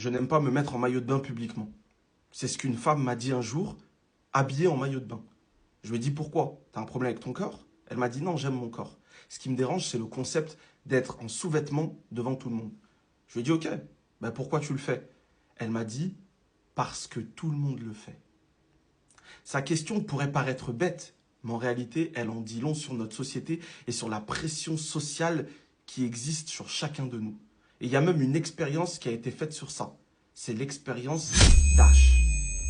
Je n'aime pas me mettre en maillot de bain publiquement. C'est ce qu'une femme m'a dit un jour, habillée en maillot de bain. Je lui ai dit pourquoi? T'as un problème avec ton corps? Elle m'a dit non, j'aime mon corps. Ce qui me dérange, c'est le concept d'être en sous-vêtements devant tout le monde. Je lui ai dit ok, ben pourquoi tu le fais? Elle m'a dit parce que tout le monde le fait. Sa question pourrait paraître bête, mais en réalité, elle en dit long sur notre société et sur la pression sociale qui existe sur chacun de nous. Et il y a même une expérience qui a été faite sur ça. C'est l'expérience Dash.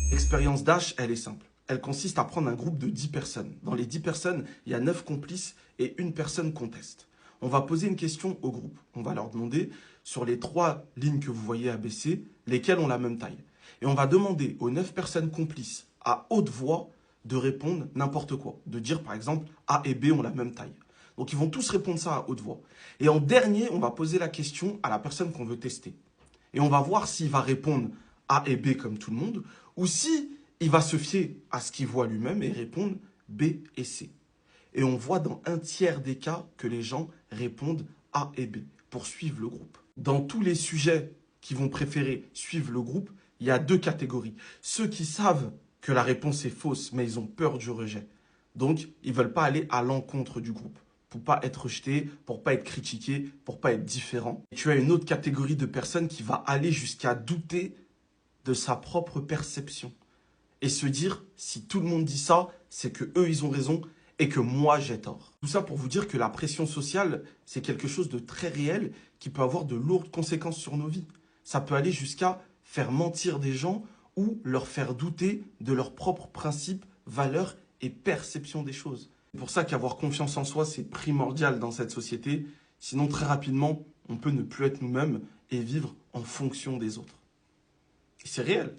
L'expérience Dash, elle est simple. Elle consiste à prendre un groupe de 10 personnes. Dans les 10 personnes, il y a 9 complices et une personne conteste. On va poser une question au groupe. On va leur demander, sur les 3 lignes que vous voyez abaissées, lesquelles ont la même taille. Et on va demander aux 9 personnes complices, à haute voix, de répondre n'importe quoi. De dire, par exemple, A et B ont la même taille. Donc, ils vont tous répondre ça à haute voix. Et en dernier, on va poser la question à la personne qu'on veut tester. Et on va voir s'il va répondre A et B comme tout le monde, ou si il va se fier à ce qu'il voit lui-même et répondre B et C. Et on voit dans un tiers des cas que les gens répondent A et B pour suivre le groupe. Dans tous les sujets qui vont préférer suivre le groupe, il y a 2 catégories. Ceux qui savent que la réponse est fausse, mais ils ont peur du rejet. Donc, ils ne veulent pas aller à l'encontre du groupe pour pas être rejeté, pour pas être critiqué, pour pas être différent. Et tu as une autre catégorie de personnes qui va aller jusqu'à douter de sa propre perception et se dire, si tout le monde dit ça, c'est que eux ils ont raison et que moi j'ai tort. Tout ça pour vous dire que la pression sociale, c'est quelque chose de très réel qui peut avoir de lourdes conséquences sur nos vies. Ça peut aller jusqu'à faire mentir des gens ou leur faire douter de leurs propres principes, valeurs et perception des choses. C'est pour ça qu'avoir confiance en soi, c'est primordial dans cette société. Sinon, très rapidement, on peut ne plus être nous-mêmes et vivre en fonction des autres. Et c'est réel.